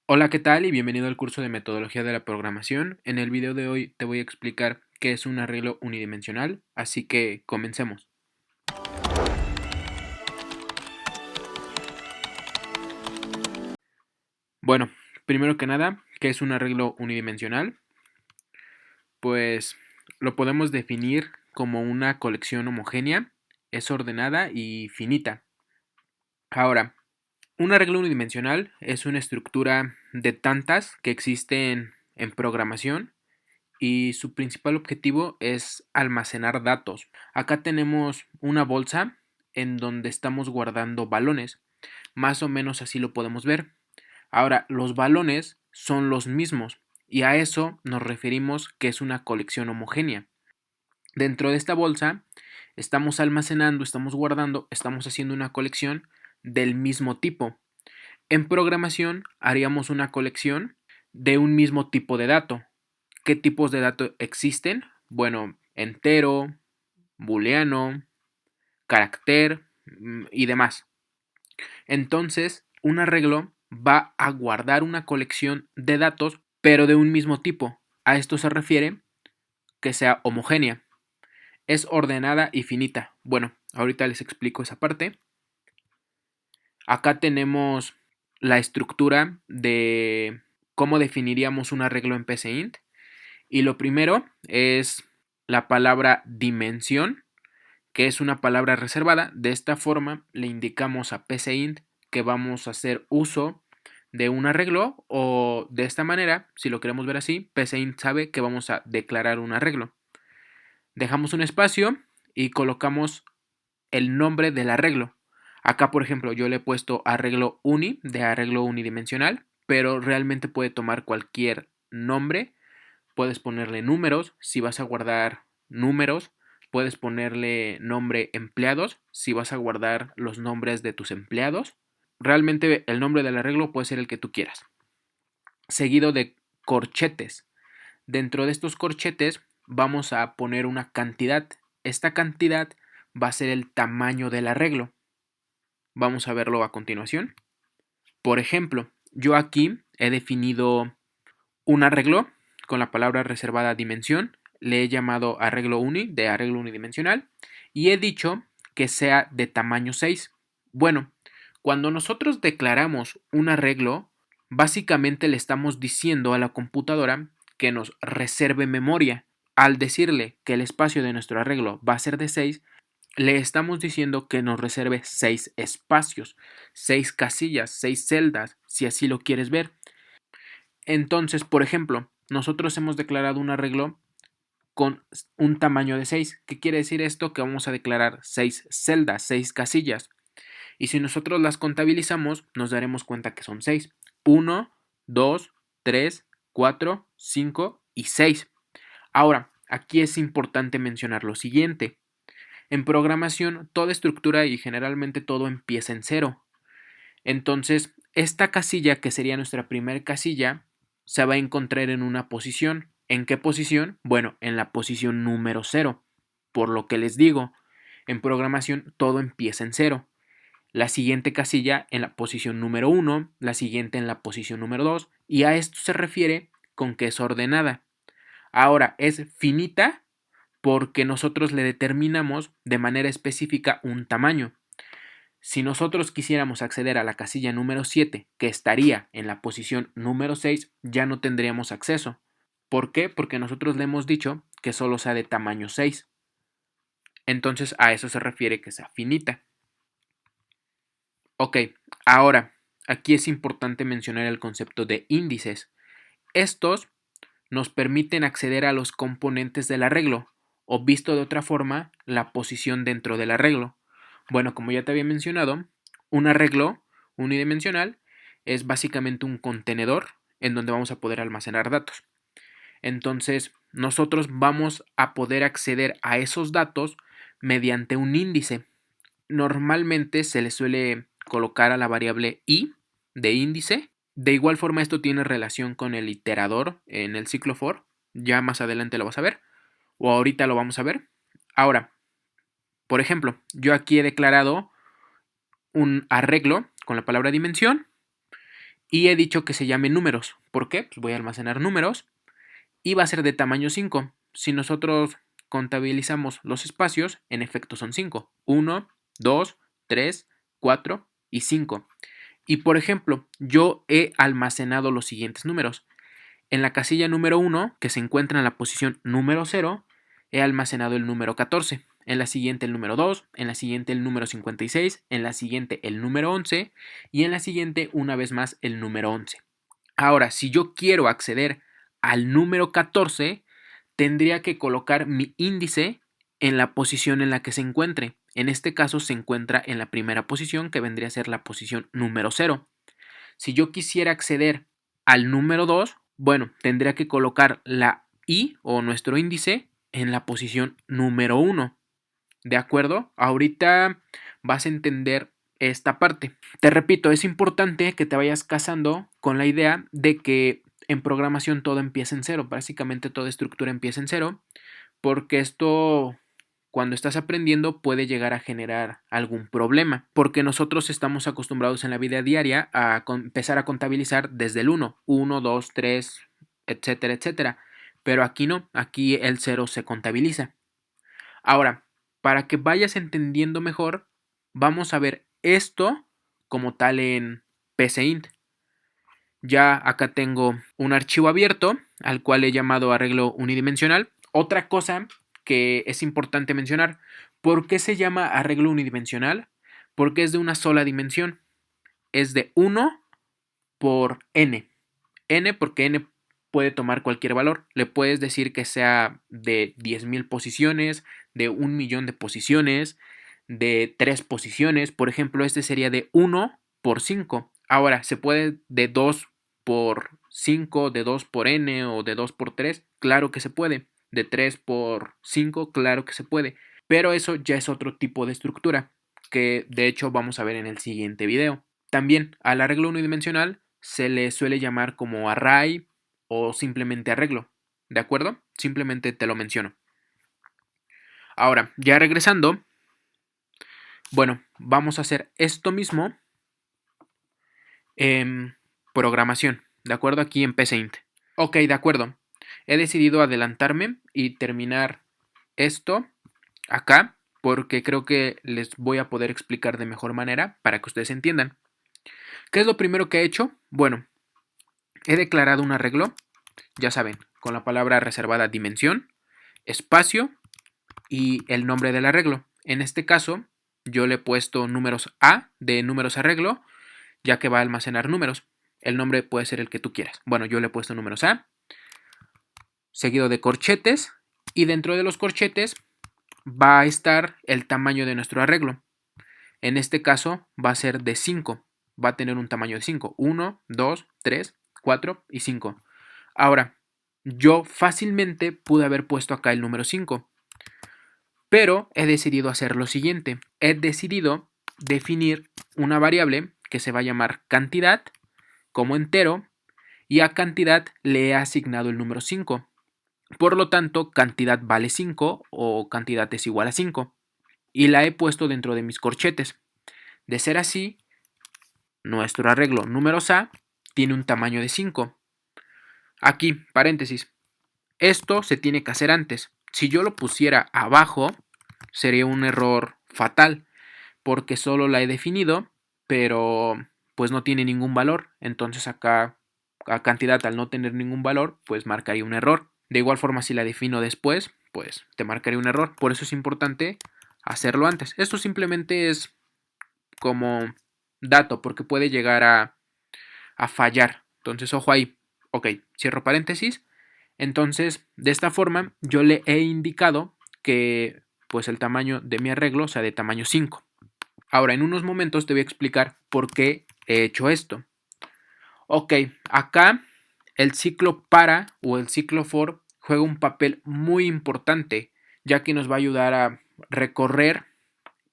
Hola, ¿qué tal? Y bienvenido al curso de metodología de la programación. En el video de hoy te voy a explicar qué es un arreglo unidimensional, así que comencemos. Bueno, primero que nada, ¿qué es un arreglo unidimensional? Pues lo podemos definir como una colección homogénea, es ordenada y finita. Ahora, un arreglo unidimensional es una estructura de tantas que existen en programación y su principal objetivo es almacenar datos. Acá tenemos una bolsa en donde estamos guardando balones. Más o menos así lo podemos ver. Ahora, los balones son los mismos y a eso nos referimos que es una colección homogénea. Dentro de esta bolsa estamos almacenando, estamos guardando, estamos haciendo una colección del mismo tipo. En programación haríamos una colección de un mismo tipo de dato. ¿Qué tipos de datos existen? Bueno, entero, booleano, carácter y demás. Entonces, un arreglo va a guardar una colección de datos, pero de un mismo tipo. A esto se refiere que sea homogénea. Es ordenada y finita. Bueno, ahorita les explico esa parte. Acá tenemos la estructura de cómo definiríamos un arreglo en PCInt. Y lo primero es la palabra dimensión, que es una palabra reservada. De esta forma le indicamos a PCInt que vamos a hacer uso de un arreglo, o de esta manera, si lo queremos ver así, PCInt sabe que vamos a declarar un arreglo. Dejamos un espacio y colocamos el nombre del arreglo. Acá, por ejemplo, yo le he puesto arreglo uni, de arreglo unidimensional, pero realmente puede tomar cualquier nombre. Puedes ponerle números si vas a guardar números. Puedes ponerle nombre empleados si vas a guardar los nombres de tus empleados. Realmente el nombre del arreglo puede ser el que tú quieras. Seguido de corchetes. Dentro de estos corchetes vamos a poner una cantidad. Esta cantidad va a ser el tamaño del arreglo. Vamos a verlo a continuación. Por ejemplo, yo aquí he definido un arreglo con la palabra reservada dimensión. Le he llamado arreglo uni, de arreglo unidimensional, y he dicho que sea de tamaño 6. Bueno, cuando nosotros declaramos un arreglo, básicamente le estamos diciendo a la computadora que nos reserve memoria. Al decirle que el espacio de nuestro arreglo va a ser de 6, le estamos diciendo que nos reserve 6 espacios, 6 casillas, 6 celdas, si así lo quieres ver. Entonces, por ejemplo, nosotros hemos declarado un arreglo con un tamaño de 6. ¿Qué quiere decir esto? Que vamos a declarar 6 celdas, 6 casillas. Y si nosotros las contabilizamos, nos daremos cuenta que son 6. 1, 2, 3, 4, 5 y 6. Ahora, aquí es importante mencionar lo siguiente. En programación, toda estructura y generalmente todo empieza en 0. Entonces, esta casilla, que sería nuestra primera casilla, se va a encontrar en una posición. ¿En qué posición? Bueno, en la posición número 0. Por lo que les digo, en programación todo empieza en 0. La siguiente casilla en la posición número 1, la siguiente en la posición número 2, y a esto se refiere con que es ordenada. Ahora, es finita porque nosotros le determinamos de manera específica un tamaño. Si nosotros quisiéramos acceder a la casilla número 7, que estaría en la posición número 6, ya no tendríamos acceso. ¿Por qué? Porque nosotros le hemos dicho que solo sea de tamaño 6. Entonces a eso se refiere que sea finita. Ok, ahora, aquí es importante mencionar el concepto de índices. Estos nos permiten acceder a los componentes del arreglo, o visto de otra forma, la posición dentro del arreglo. Bueno, como ya te había mencionado, un arreglo unidimensional es básicamente un contenedor en donde vamos a poder almacenar datos. Entonces, nosotros vamos a poder acceder a esos datos mediante un índice. Normalmente se le suele colocar a la variable i de índice. De igual forma, esto tiene relación con el iterador en el ciclo for. Ya más adelante lo vas a ver, o ahorita lo vamos a ver. Ahora, por ejemplo, yo aquí he declarado un arreglo con la palabra dimensión Y he dicho que se llame números. ¿Por qué? Pues voy a almacenar números y va a ser de tamaño 5. Si nosotros contabilizamos los espacios, en efecto son 5. 1, 2, 3, 4 y 5. Y por ejemplo, yo he almacenado los siguientes números. En la casilla número 1, que se encuentra en la posición número 0, he almacenado el número 14. En la siguiente el número 2, en la siguiente el número 56, en la siguiente el número 11 y en la siguiente una vez más el número 11. Ahora, si yo quiero acceder al número 14, tendría que colocar mi índice en la posición en la que se encuentre. En este caso se encuentra en la primera posición, que vendría a ser la posición número 0. Si yo quisiera acceder al número 2, bueno, tendría que colocar la I o nuestro índice en la posición número 1. ¿De acuerdo? Ahorita vas a entender esta parte. Te repito, es importante que te vayas casando con la idea de que en programación todo empieza en cero. Básicamente toda estructura empieza en cero, porque esto, cuando estás aprendiendo, puede llegar a generar algún problema, porque nosotros estamos acostumbrados en la vida diaria a empezar a contabilizar desde el 1, 1, 2, 3, etcétera, etcétera. Pero aquí no, aquí el cero se contabiliza. Ahora, para que vayas entendiendo mejor, vamos a ver esto como tal en PCInt. Ya acá tengo un archivo abierto al cual he llamado arreglo unidimensional. Otra cosa que es importante mencionar, ¿por qué se llama arreglo unidimensional? Porque es de una sola dimensión. Es de 1 por n. N porque n puede tomar cualquier valor. Le puedes decir que sea de 10.000 posiciones, de 1.000.000 de posiciones, de 3 posiciones. Por ejemplo, este sería de 1 por 5. Ahora, se puede de 2 por 5, de 2 por n o de 2 por 3. Claro que se puede. De 3 por 5, claro que se puede. Pero eso ya es otro tipo de estructura que de hecho vamos a ver en el siguiente video. También al arreglo unidimensional se le suele llamar como array o simplemente arreglo. ¿De acuerdo? Simplemente te lo menciono. Ahora, ya regresando, bueno, vamos a hacer esto mismo en programación. ¿De acuerdo? Aquí en PCInt. Ok, de acuerdo. He decidido adelantarme y terminar esto acá porque creo que les voy a poder explicar de mejor manera para que ustedes entiendan. ¿Qué es lo primero que he hecho? Bueno, he declarado un arreglo, ya saben, con la palabra reservada dimensión, espacio y el nombre del arreglo. En este caso, yo le he puesto números A de números arreglo, ya que va a almacenar números. El nombre puede ser el que tú quieras. Bueno, yo le he puesto números A, seguido de corchetes, y dentro de los corchetes va a estar el tamaño de nuestro arreglo. En este caso va a ser de 5. Va a tener un tamaño de 5. 1, 2, 3, 4 y 5. Ahora, yo fácilmente pude haber puesto acá el número 5. Pero he decidido hacer lo siguiente. He decidido definir una variable que se va a llamar cantidad como entero y a cantidad le he asignado el número 5. Por lo tanto, cantidad vale 5 o cantidad es igual a 5. Y la he puesto dentro de mis corchetes. De ser así, nuestro arreglo números A tiene un tamaño de 5. Aquí, paréntesis. Esto se tiene que hacer antes. Si yo lo pusiera abajo, sería un error fatal, porque solo la he definido, pero pues no tiene ningún valor. Entonces acá, a cantidad al no tener ningún valor, pues marcaría un error. De igual forma, si la defino después, pues te marcaría un error. Por eso es importante hacerlo antes. Esto simplemente es como dato, porque puede llegar a fallar. Entonces, ojo ahí. Ok, cierro paréntesis. Entonces, de esta forma, yo le he indicado que pues el tamaño de mi arreglo sea de tamaño 5. Ahora, en unos momentos te voy a explicar por qué he hecho esto. Ok, acá el ciclo para o el ciclo for juega un papel muy importante, ya que nos va a ayudar a recorrer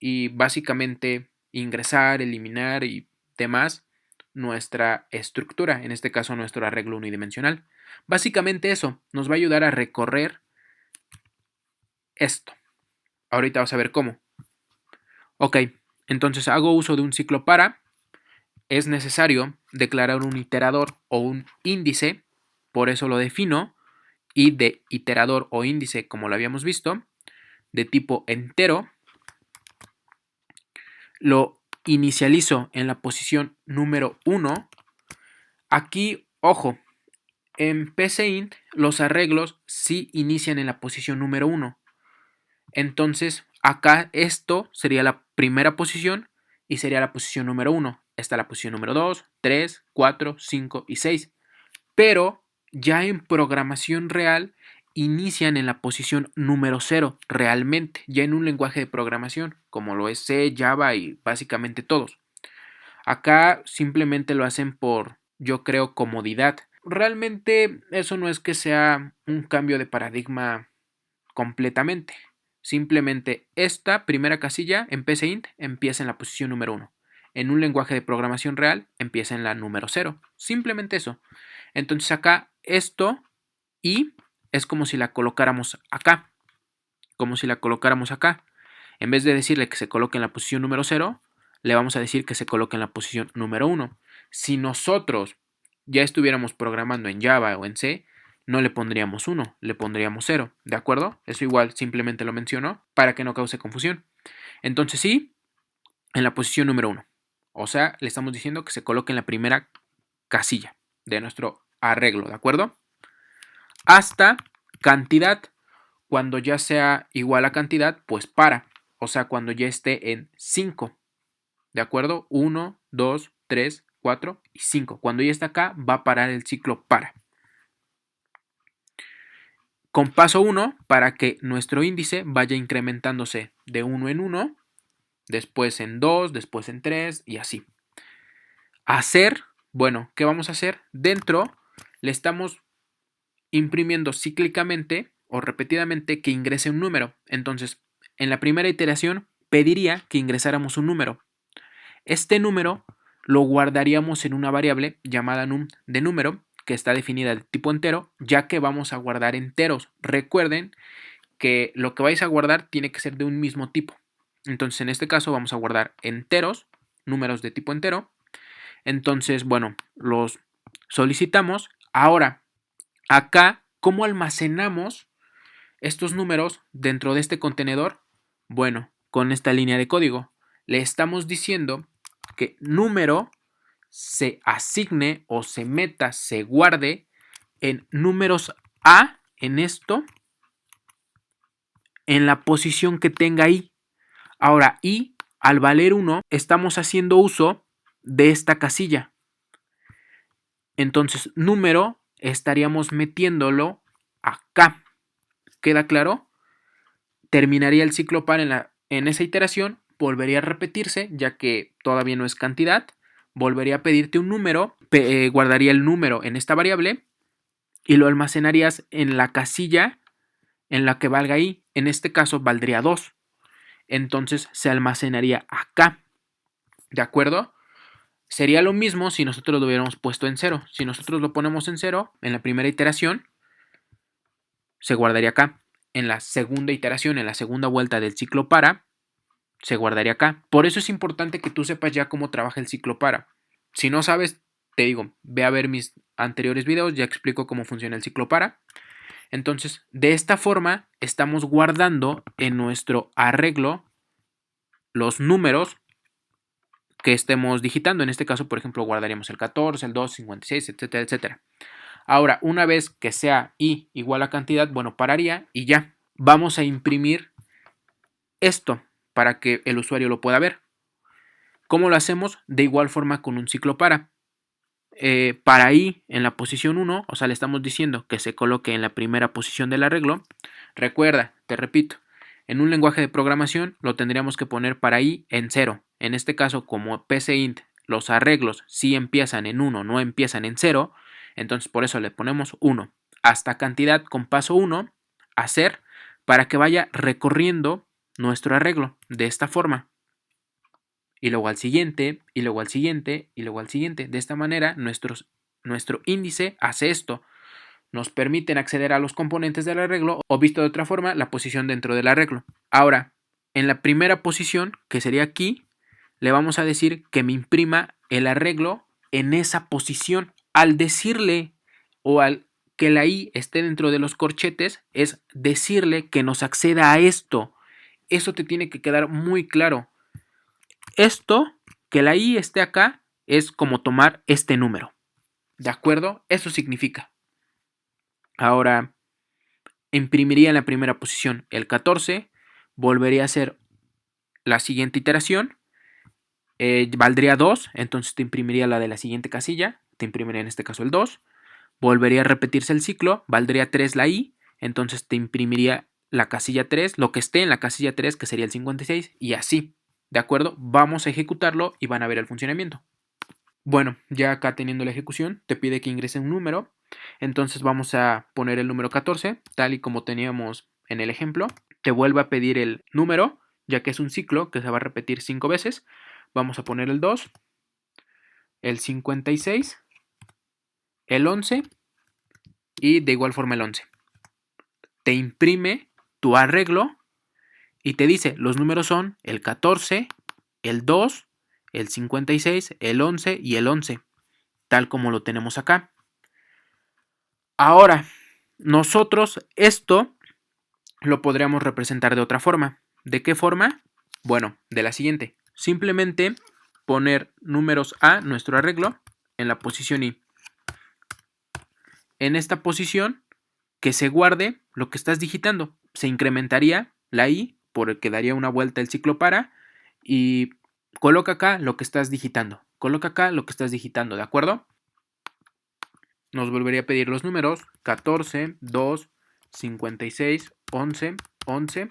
y básicamente ingresar, eliminar y demás nuestra estructura, en este caso nuestro arreglo unidimensional. Básicamente eso nos va a ayudar a recorrer esto. Ahorita vas a ver cómo. Ok, entonces hago uso de un ciclo para es necesario declarar un iterador o un índice, por eso lo defino, y de iterador o índice, como lo habíamos visto, de tipo entero, lo inicializo en la posición número 1. Aquí, ojo, en PCInt los arreglos sí inician en la posición número 1. Entonces, acá esto sería la primera posición y sería la posición número 1. Está la posición número 2, 3, 4, 5 y 6. Pero ya en programación real inician en la posición número 0 realmente, ya en un lenguaje de programación, como lo es C, Java y básicamente todos. Acá simplemente lo hacen por, yo creo, comodidad. Realmente eso no es que sea un cambio de paradigma completamente. Simplemente esta primera casilla en PCInt empieza en la posición número 1. En un lenguaje de programación real empieza en la número 0. Simplemente eso. Entonces acá esto y es como si la colocáramos acá. Como si la colocáramos acá. En vez de decirle que se coloque en la posición número 0, le vamos a decir que se coloque en la posición número 1. Si nosotros ya estuviéramos programando en Java o en C, no le pondríamos 1, le pondríamos 0, ¿de acuerdo? Eso igual simplemente lo menciono para que no cause confusión. Entonces sí, en la posición número 1. O sea, le estamos diciendo que se coloque en la primera casilla de nuestro arreglo, ¿de acuerdo? Hasta cantidad, cuando ya sea igual a cantidad, pues para. O sea, cuando ya esté en 5, ¿de acuerdo? 1, 2, 3, 4 y 5. Cuando ya está acá, va a parar el ciclo para. Con paso 1, para que nuestro índice vaya incrementándose de 1 en 1, después en 2, después en 3 y así. Hacer, bueno, ¿qué vamos a hacer? Dentro le estamos imprimiendo cíclicamente o repetidamente que ingrese un número. Entonces, en la primera iteración pediría que ingresáramos un número. Este número lo guardaríamos en una variable llamada num de número, que está definida de tipo entero, ya que vamos a guardar enteros. Recuerden que lo que vais a guardar tiene que ser de un mismo tipo. Entonces, en este caso vamos a guardar enteros, números de tipo entero. Entonces, bueno, los solicitamos. Ahora, acá, ¿cómo almacenamos estos números dentro de este contenedor? Bueno, con esta línea de código. Le estamos diciendo que número se asigne o se meta, se guarde en números A, en esto, en la posición que tenga I. Ahora, I, al valer 1, estamos haciendo uso de esta casilla. Entonces, número estaríamos metiéndolo acá. ¿Queda claro? Terminaría el ciclo par en esa iteración, volvería a repetirse, ya que todavía no es cantidad, volvería a pedirte un número, guardaría el número en esta variable y lo almacenarías en la casilla en la que valga I. En este caso valdría 2. Entonces se almacenaría acá. ¿De acuerdo? Sería lo mismo si nosotros lo hubiéramos puesto en 0. Si nosotros lo ponemos en 0 en la primera iteración, se guardaría acá. En la segunda iteración, en la segunda vuelta del ciclo para, se guardaría acá. Por eso es importante que tú sepas ya cómo trabaja el ciclo para. Si no sabes, te digo, ve a ver mis anteriores videos, ya explico cómo funciona el ciclo para. Entonces, de esta forma, estamos guardando en nuestro arreglo los números que estemos digitando. En este caso, por ejemplo, guardaríamos el 14, el 2, 56, etcétera, etcétera. Ahora, una vez que sea i igual a cantidad, bueno, pararía y ya. Vamos a imprimir esto para que el usuario lo pueda ver. ¿Cómo lo hacemos? De igual forma con un ciclo para. Para i en la posición 1, o sea, le estamos diciendo que se coloque en la primera posición del arreglo. Recuerda, te repito, en un lenguaje de programación lo tendríamos que poner para i en 0. En este caso, como PCInt los arreglos sí empiezan en 1, no empiezan en 0, entonces por eso le ponemos 1. Hasta cantidad con paso 1, hacer, para que vaya recorriendo nuestro arreglo de esta forma. Y luego al siguiente, y luego al siguiente, y luego al siguiente. De esta manera, nuestro índice hace esto. Nos permiten acceder a los componentes del arreglo o, visto de otra forma, la posición dentro del arreglo. Ahora, en la primera posición, que sería aquí, le vamos a decir que me imprima el arreglo en esa posición. Al decirle o al que la i esté dentro de los corchetes, es decirle que nos acceda a esto. Eso te tiene que quedar muy claro. Esto, que la i esté acá, es como tomar este número. ¿De acuerdo? Eso significa. Ahora, imprimiría en la primera posición el 14, volvería a hacer la siguiente iteración, valdría 2, entonces te imprimiría la de la siguiente casilla, te imprimiría en este caso el 2, volvería a repetirse el ciclo, valdría 3 la i, entonces te imprimiría la casilla 3, lo que esté en la casilla 3, que sería el 56, y así. ¿De acuerdo? Vamos a ejecutarlo y van a ver el funcionamiento. Bueno, ya acá teniendo la ejecución, te pide que ingrese un número. Entonces vamos a poner el número 14, tal y como teníamos en el ejemplo. Te vuelve a pedir el número, ya que es un ciclo que se va a repetir 5 veces. Vamos a poner el 2, el 56, el 11 y de igual forma el 11. Te imprime tu arreglo y te dice, los números son el 14, el 2, el 56, el 11 y el 11, tal como lo tenemos acá. Ahora, nosotros esto lo podríamos representar de otra forma. ¿De qué forma? Bueno, de la siguiente. Simplemente poner números a nuestro arreglo en la posición i. En esta posición, que se guarde lo que estás digitando. Se incrementaría la i porque daría una vuelta el ciclo para y coloca acá lo que estás digitando. Coloca acá lo que estás digitando, ¿de acuerdo? Nos volvería a pedir los números 14, 2, 56, 11, 11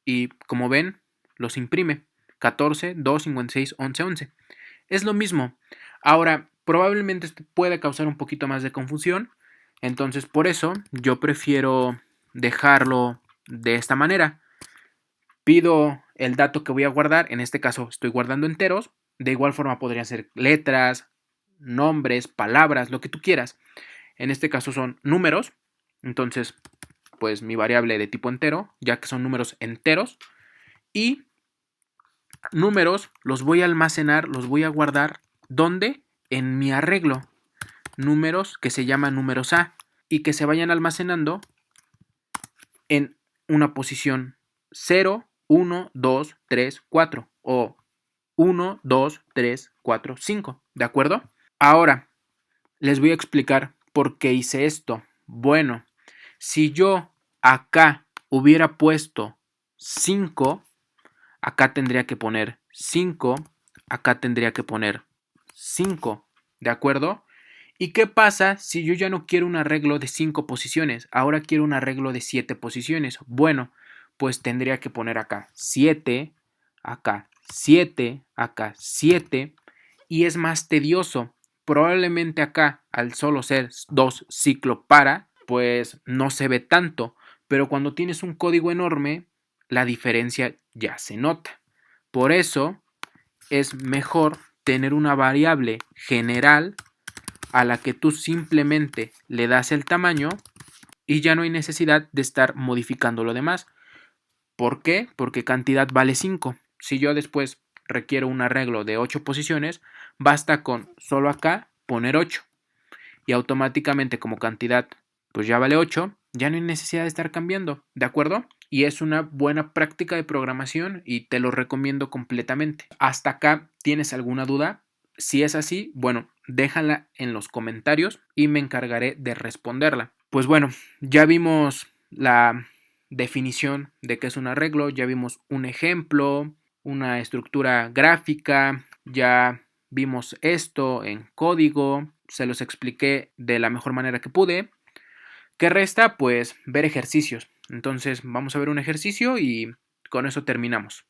y como ven los imprime 14, 2, 56, 11, 11. Es lo mismo. Ahora, probablemente esto puede causar un poquito más de confusión, entonces por eso yo prefiero dejarlo de esta manera. Pido el dato que voy a guardar, en este caso estoy guardando enteros, de igual forma podrían ser letras, nombres, palabras, lo que tú quieras. En este caso son números, entonces pues mi variable de tipo entero, ya que son números enteros, y números los voy a almacenar, los voy a guardar, ¿dónde? En mi arreglo. Números que se llaman números A y que se vayan almacenando en una posición 0, 1, 2, 3, 4 o 1, 2, 3, 4, 5. ¿De acuerdo? Ahora, les voy a explicar por qué hice esto. Bueno, si yo acá hubiera puesto 5, acá tendría que poner 5, acá tendría que poner 5, ¿de acuerdo? ¿Y qué pasa si yo ya no quiero un arreglo de 5 posiciones? Ahora quiero un arreglo de 7 posiciones. Bueno, pues tendría que poner acá 7, acá 7, acá 7 y es más tedioso. Probablemente acá, al solo ser 2 ciclo para, pues no se ve tanto, pero cuando tienes un código enorme, la diferencia ya se nota. Por eso es mejor tener una variable general a la que tú simplemente le das el tamaño y ya no hay necesidad de estar modificando lo demás. ¿Por qué? Porque cantidad vale 5. Si yo después requiero un arreglo de 8 posiciones, basta con solo acá poner 8 y automáticamente como cantidad pues ya vale 8, ya no hay necesidad de estar cambiando, ¿de acuerdo? Y es una buena práctica de programación y te lo recomiendo completamente. ¿Hasta acá tienes alguna duda? Si es así, bueno, déjala en los comentarios y me encargaré de responderla. Pues bueno, ya vimos la definición de qué es un arreglo, ya vimos un ejemplo, una estructura gráfica, ya vimos esto en código, se los expliqué de la mejor manera que pude. ¿Qué resta? Pues ver ejercicios. Entonces vamos a ver un ejercicio y con eso terminamos.